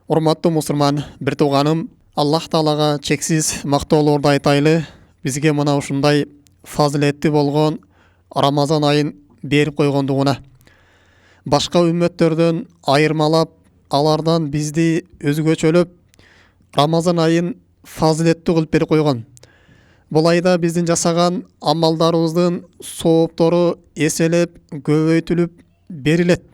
Урматтуу мусульман бир тууганым, Аллах Таалага чексиз мактоолорду айтайлы. Бизге мына ушундай фазилетти болгон Рамазан айын берип койгондугуна. Башка үммөттөрдөн айырмалап, алардан бизди өзгөчөлөп, Рамазан айын фазилеттүү кылып берип койгон. Бул айда биздин жасаган амалдарыбыздын сооптору эселеп, көбөйтүлүп берилет.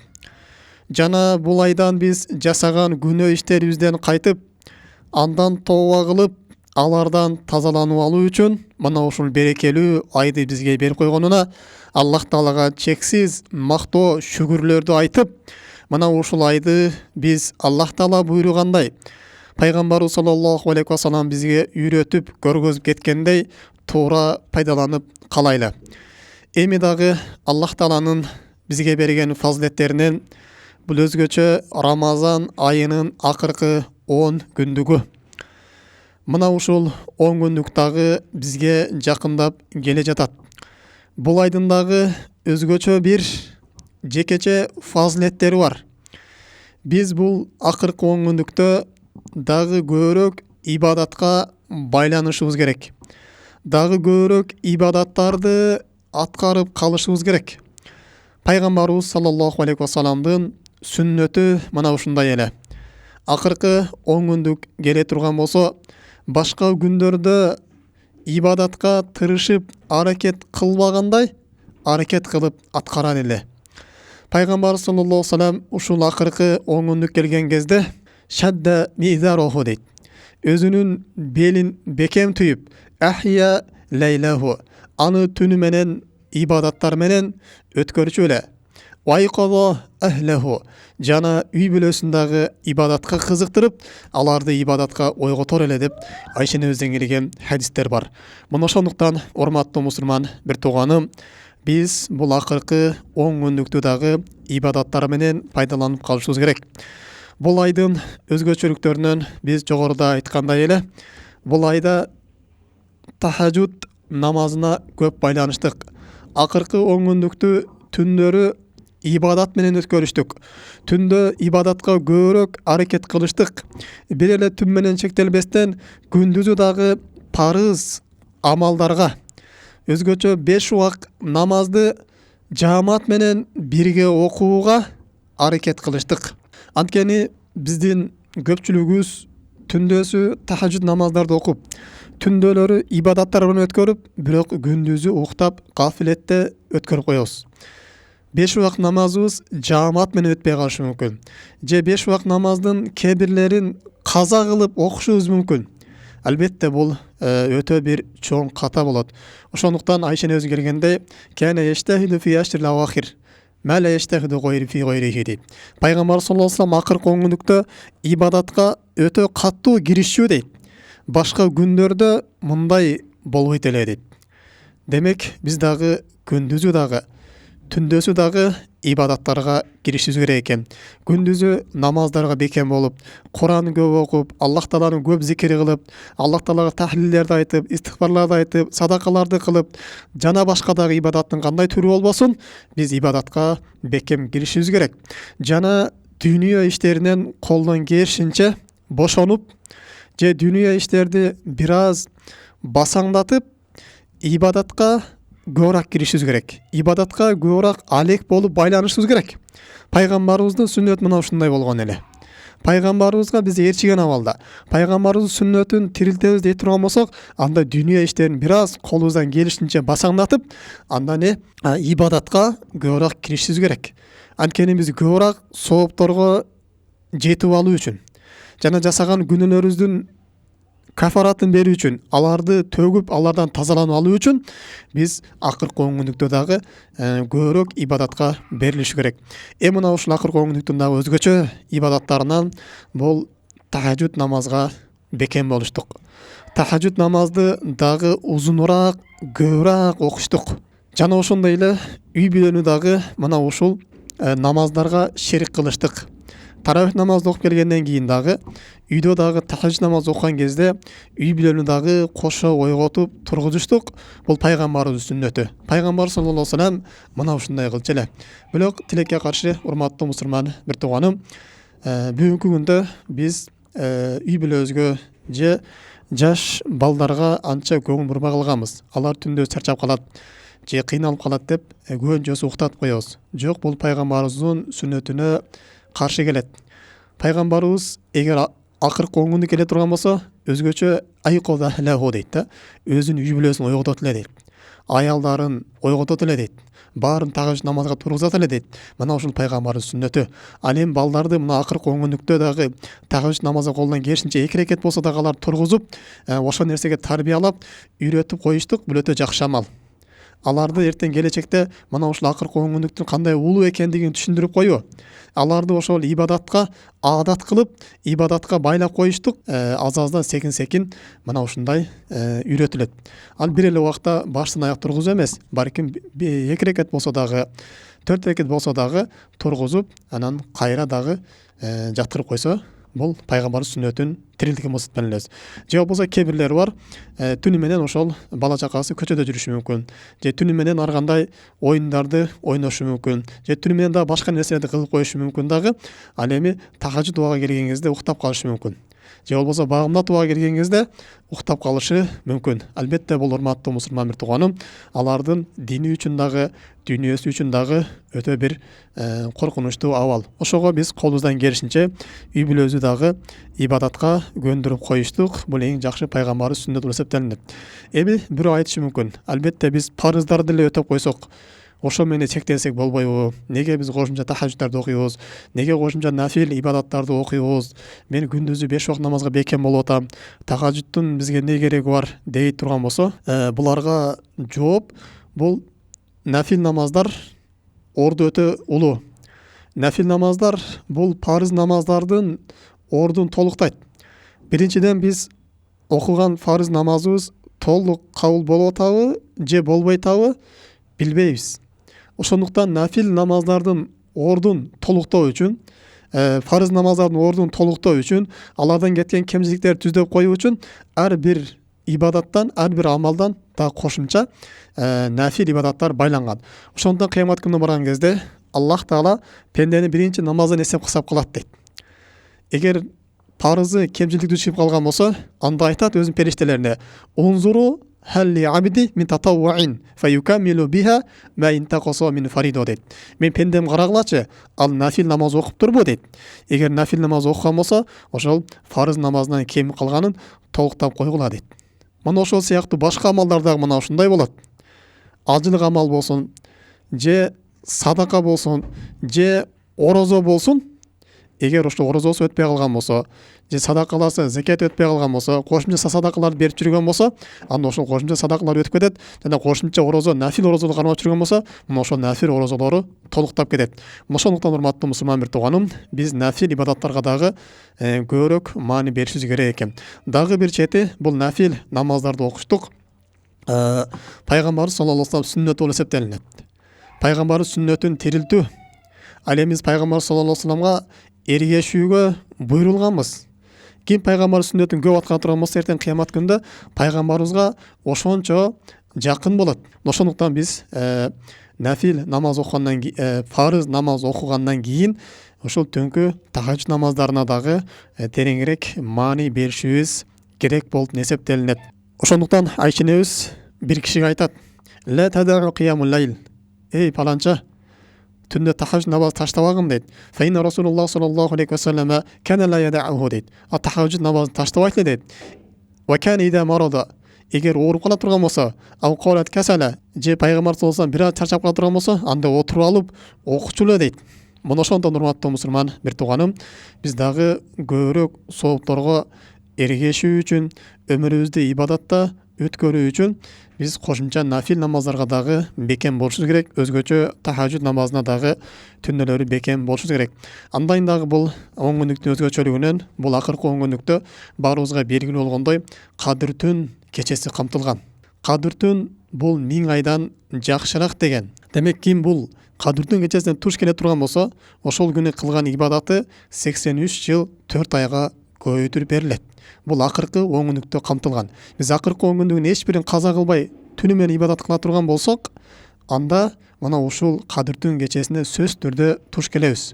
Жана бул айдан биз жасаган күнөө иштерибизден кайтып, андан тооба кылып, алардан тазаланып алуу үчүн мына ушул берекелүү айды бизге берип койгонуна Аллах Таалага чексиз мактоо, шүгүрлөрдү айтып, мына ушул айды биз Аллах Таала буйругандай, пайгамбарыбыз саллаллаху алейхи ва саллям бизге үйрөтүп, көргөзүп кеткендей туура пайдаланып калайлы. Эми дагы Аллах Тааланын бизге берген фазилеттеринен бул өзгөчө Рамазан айынын акыркы 10 күндүгү. Мына ушул 10 күндүк дагы бизге жакындап келе жатат. Бул айдын дагы өзгөчө бир жекече фазилеттери бар. Биз бул акыркы 10 күндүктө дагы көбүрөөк ибадатка байланышыбыз керек. Дагы көбүрөөк ибадаттарды аткарып калышыбыз керек. Пайгамбарыбыз саллаллаху алейхи ва салламдын сүннөтү мына ушундай эле. Акыркы 10 күндүк келе турган болсо, башка күндөрдө ибадатка тырышып аракет кылбагандай, аракет кылып аткарат эле. Пайгамбар саллаллаху алейхи ва саллям ушул акыркы 10 күндүк келген кезде шадда мизароху дейт. Өзүнүн белин бекем түйүп, ахия лейлаху, аны түнү менен ибадаттар менен өткөрчү эле. Вайқаза ахлаху, жана үй бүлөсүндөгү ибадатка кызыктырып, аларды ибадатка ойготор эле деп Айшенебизден келген хадистер бар. Мына ошондуктан урматтуу мусульман бир тууганым, биз бул акыркы 10 күндүктү дагы ибадаттар менен пайдаланып калышыбыз керек. Бул айдын өзгөчөлүктөрүнөн биз жогоруда айткандай эле, бул айда тахажжуд намазына көп байланыштык. Акыркы 10 күндүктү түндөрү ибадат менен өткөрүштүк. Түндө ибадатка көбүрөөк аракет кылыштык. Бир эле түн менен чектелбестен күндүзү дагы парыз амалдарга, өзгөчө 5 убак намазды жаамат менен бирге окууга аракет кылыштык. Анткени биздин көпчүлүгүбүз түндөсү тахажжуд намаздарды окуп, түндөлөрү ибадаттар менен өткөрүп, бирок күндүзү уктап, гафилетте өткөрүп коебуз. 5 убак намазыбыз жаамат менен өтпөй калышы мүмкүн. Же 5 убак намаздын кебирлерин каза кылып окушубуз мүмкүн. Албетте бул өтө бир чоң ката болот. Ошондуктан Айшенебиз келгендей, кана ештахиду фи ашрил авахир, ма ла ештахиду гойри фи гойрихи дейт. Пайгамбар саллаллаху алейхи ва саллям акыркы 10 күндүктө ибадатка өтө каттуу киришчү дейт. Башка күндөрдө мындай болбойт эле дейт. Демек, биз дагы күндүзү дагы, түндөсү дагы ибадаттарга киришибиз керек экен. Күндүзү намаздарга бекем болуп, Куранды көп окуп, Аллах Тааланы көп зикир кылып, Аллах Таалага тахлилдерди айтып, истигфарларды айтып, садакаларды кылып, жана башка дагы ибадаттын кандай түрү болбосун, биз ибадатка бекем киришибиз керек. Жана дүйнө иштеринен колдон келишинче бошонуп, же дүйнө иштерди бир аз басаңдатып, ибадатка көбүрөөк киришибиз керек. Ибадатка көбүрөөк алек болуп байланышыбыз керек. Пайгамбарыбыздын сүннөтү мына ушундай болгон эле. Пайгамбарыбызга биз ээрчиген абалда, пайгамбарыбыздын сүннөтүн тирилтебиз дей турган болсок, анда дүйнө иштерин бир аз колубуздан келишинче басаңдатып, анда ибадатка көбүрөөк киришибиз керек. Анткени биз көбүрөөк соопторго жетип алуу үчүн, жана жасаган күнөөлөрүбүздүн кафаратын берүү үчүн, аларды төгүп, алардан тазаланып алуу үчүн биз акыркы 10 күндүктө дагы көбүрөөк ибадатка берилиш керек. Мына ушул акыркы 10 күндүктүн дагы өзгөчө ибадаттарынан бул тахажжуд намазга бекем болуштук. Тахажжуд намазды дагы узунураак, көбүрөөк окуштук. Жана ошондой эле үй бүлөнү дагы мына ушул намаздарга шерик кылыштык. Таравих намазды окуп келгенден кийин дагы үйдө дагы тахажжуд намаз окуган кезде үй бүлөнү дагы кошо ойготуп тургузуштук. Бул пайгамбарыбыздын сүннөтү. Пайгамбар саллаллаху алейхи ва саллям мына ушундай кылчу эле. Бирок тилекке каршы урматтуу мусульман бир тууганым, Бүгүнкү күндө биз үй бүлөбүзгө же жаш балдарга анча көңүл бурбай калганбыз. Алар түндө чарчап калат же кыйналып калат деп көбүн жосу уктатып коебуз. Жок, бул пайгамбарыбыздын сүннөтүнө каршы келет. Пайгамбарыбыз эгер акыркы 10 күндө келе турган болсо, өзгөчө айкода лаху дейт да. Өзүнүн үй бүлөсүн ойготот эле дейт. Аялдарын ойготот эле дейт. Баарын тагыш намазга тургузат эле дейт. Мына ушул пайгамбардын сүннөтү. Ал эми балдарды мына акыркы 10 күндүктө дагы тагыш намазга колунан келишинче 2 рекет болсо дагы алар тургузуп, ошол нерсеге тарбиялап, үйрөтүп коюштук. Бул өтө жакшы амал. Аларды эртең келечекте мына ушул акыркы 10 күндүктүн кандай улуу экендигин түшүндүрүп коюу. Аларды ошол ибадатка адат кылып, ибадатка байлап коюштук. Аз-аздан секин-секин мына ушундай үйрөтүлөт. Ал бир эле убакта баштан аяк тургузуу эмес, балким 2 рекет болсо дагы, 4 рекет болсо дагы тургузуп, анан кайра дагы жаткырып койсо, бул пайгамбардын сүннөтүн тирилткен болсо менен элес. Же болбосо кээ бирлери бар, түнү менен ошол бала чакасы көчөдө жүрүшү мүмкүн. Же түнү менен ар кандай оюндарды ойношу мүмкүн. Же түнү менен дагы башка нерселерди кылып коюшу мүмкүн дагы. Ал эми тахажжуд убагы келген кезде уктап калышы мүмкүн. Же болбосо багымдат убагы келген кезде уктап калышы мүмкүн. Албетте бул урматтуу мусулман бир тууганым, алардын дини үчүн дагы, дүйнөсү үчүн дагы өтө бир коркунучтуу абал. Ошого биз колубуздан келишинче үй бүлөбүздү дагы ибадатка көндүрүп коюштук. Бул эң жакшы пайгамбардын сүннөтү болуп эсептелинет. Эми бирөө айтышы мүмкүн. Албетте биз парыздарды деле өтөп койсок, ошо менен чектелсек болбойбу? Неге биз кошумча тахажжудтарды окуйбуз? Неге кошумча нафил ибадаттарды окуйбуз? Мен күндүзү 5 убакыт намазга бекем болуп атам. Тахажжудтун бизге эмне кереги бар дей турган болсо, буларга жооп бул нафил намаздар орду өтө улуу. Нафил намаздар бул парыз намаздардын ордун толуктайт. Биринчиден биз окуган фарыз намазыбыз толук кабыл болуп атабы же болбой атабы билбейбиз. Ошондуктан нафил намаздардын ордун толуктоо үчүн, фарыз намаздардын ордун толуктоо үчүн, алардан кеткен кемчиликтерди түздөп коюу үчүн ар бир ибадаттан, ар бир амалдан да кошумча нафил ибадаттар байланган. Ошондуктан кыямат күнүнө барган кезде Аллах Таала пендени биринчи намаздан эсеп кысап кылат дейт. Эгер парызы кемчиликтүү чыгып калган болсо, анда айтат өзүнүн периштелерине: "Унзуру халли абди мин татаввуин фаюкаммилу биха ма интакасо мин фаридо" дейт. Мен пендем карагылачы, ал нафил намаз окуптурбу дейт. Эгер нафил намаз окуган болсо, ошол фарыз намазынан кем калганын толуктап койгула дейт. Мына ошол сыяктуу башка амалдар дагы мына ушундай болот. Ажылык амал болсун, же садака болсун, же орозо болсун. Эгер ошо орозосу өтпөй калган болсо, же садакаласы, закат өтпөй калган болсо, кошумча садакаларды берип жүргөн болсо, анда ошол кошумча садакалар өтүп кетет. Жана кошумча орозо, нафил орозолду кармап жүргөн болсо, мына ошол нафил орозолору толуктап кетет. Ошондуктан урматтуу мусулман бир тууганым, биз нафил ибадаттарга дагы көбүрөөк маани беришибиз керек экен. Дагы бир чети, бул нафил намаздарды окуштук пайгамбарыбыз саллаллаху алейхи вассалам сүннөтү болуп эсептелинет. Пайгамбардын сүннөтүн тирилтүү. Ал эми биз пайгамбарыбыз саллаллаху алейхи вассаламга эргешүүгө буйрулганбыз. Ким пайгамбардын сүннөтүн көп аткара турган болсо, эртең кыямат күндө пайгамбарыбызга ошончо жакын болот. Ошондуктан биз нафил намаз окугандан фарыз намаз окугандан кийин ошол түнкү тахажжуд намаздарына дагы тереңирээк маани беришибиз керек болуп эсептелинет. Ошондуктан Айша энебиз бир кишиге айтат: "Ла тадау киямул лайл". Эй паланча, түндө тахажжуд намаз таштабагым дейт. Файна Расулуллах саллаллаху алейхи вассалама кана ла ядаху дейт. Тахажжуд намазын таштабайт эле дейт. Ва кана ида марада, эгер ооруп кала турган болсо, ау калат касала, же пайгамбар саллаллаху алейхи вассалам бир аз чарчап кала турган болсо, анда отуруп алып окучу эле дейт. Мына ошондон урматтуу мусулман бир тууганым, биз дагы көбүрөөк соопторго эргешүү үчүн, өмүрүбүздү ибадатта өткөрүү үчүн биз кошумча нафил намаздарга дагы бекем болушубуз керек. Өзгөчө тахажжуд намазына дагы түндөлөрү бекем болушубуз керек. Андайын дагы бул 10 күндүктүн өзгөчөлүгүнөн бул акыркы 10 күндүктө баарыбызга белгилүү болгондой Кадыр түн кечеси камтылган. Кадыр түн бул 1000 айдан жакшыраак деген. Демек ким бул Кадыр түн кечесинен туш келе турган болсо, ошол күнү кылган ибадаты 83 жыл 4 айга көбөйтүлүп берилет. Бул акыркы 10 күндүктө камтылган. Биз акыркы 10 күндүгүн эч бирин каза кылбай түнү менен ибадат кыла турган болсок, анда мына ушул Кадыр түн кечесине сөзсүз түрдө туш келебиз.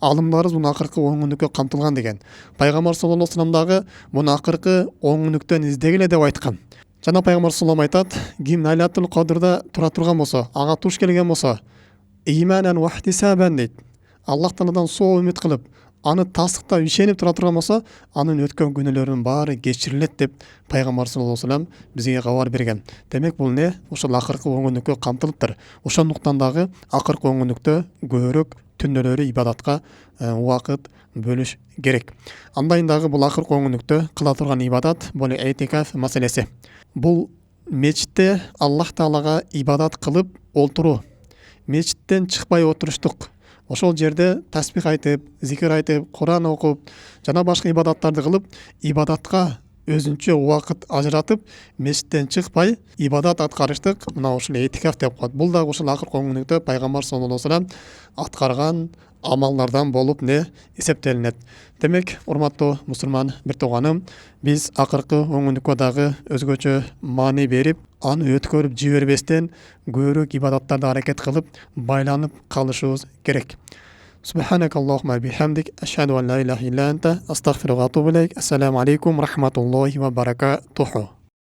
алымдарыбыз мына акыркы 10 күнүккө камтылган деген. Пайгамбар саллаллаху алейхи вассалам дагы мына акыркы 10 күнүктөн издегиле деп айткан. Жана пайгамбар саллаллаху алейхи айтат, ким Лайлатул Кадрда тура турган болсо, ага туш келген болсо, иманан ва ихтисабан дейт. Аллах Тааладан соо үмүт кылып, аны тасыкта ишенип тура турган болсо, анын өткөн күнөөлөрүнүн баары кечирилет деп пайгамбар саллаллаху алейхи вассалам бизге кабар берген. Демек бул не? Ошол акыркы 10 күнүккө камтылыптыр. Ошондуктан дагы акыркы 10 күнүктө көбүрөөк түндөлөрү ибадатка убакыт бөлүш керек. Андайын дагы бул акыркы 10 күнүктө кыла турган ибадат бул этикаф маселеси. Бул мечитте Аллах Таалага ибадат кылып олтуруу. Мечиттен чыкпай отуруштук. Ошол жерде тасбих айтып, зикир айтып, Куран окуп, жана башка ибадаттарды кылып, ибадатка өзүнчө убакыт ажыратып, мечиттен чыкпай ибадат аткарыштык мына ушул этикаф деп коет. Бул дагы ушул акыркы 10 күнүктө пайгамбар саллаллаху алейхи вассалам аткарган амалдардан болуп не эсептелинет. Демек, урматтуу мусулман бир тууганым, биз акыркы 10 күнүккө дагы өзгөчө маани берип, аны өткөрүп жибербестен көбүрөөк ибадаттарды аракет кылып, байланып калышыбыз керек. Субханак Аллахумма бихамдик, ашхаду ан ла илаха илля анта, астагфирука ва атубу илейк. Ассаламу алейкум рахматуллахи ва баракатуху.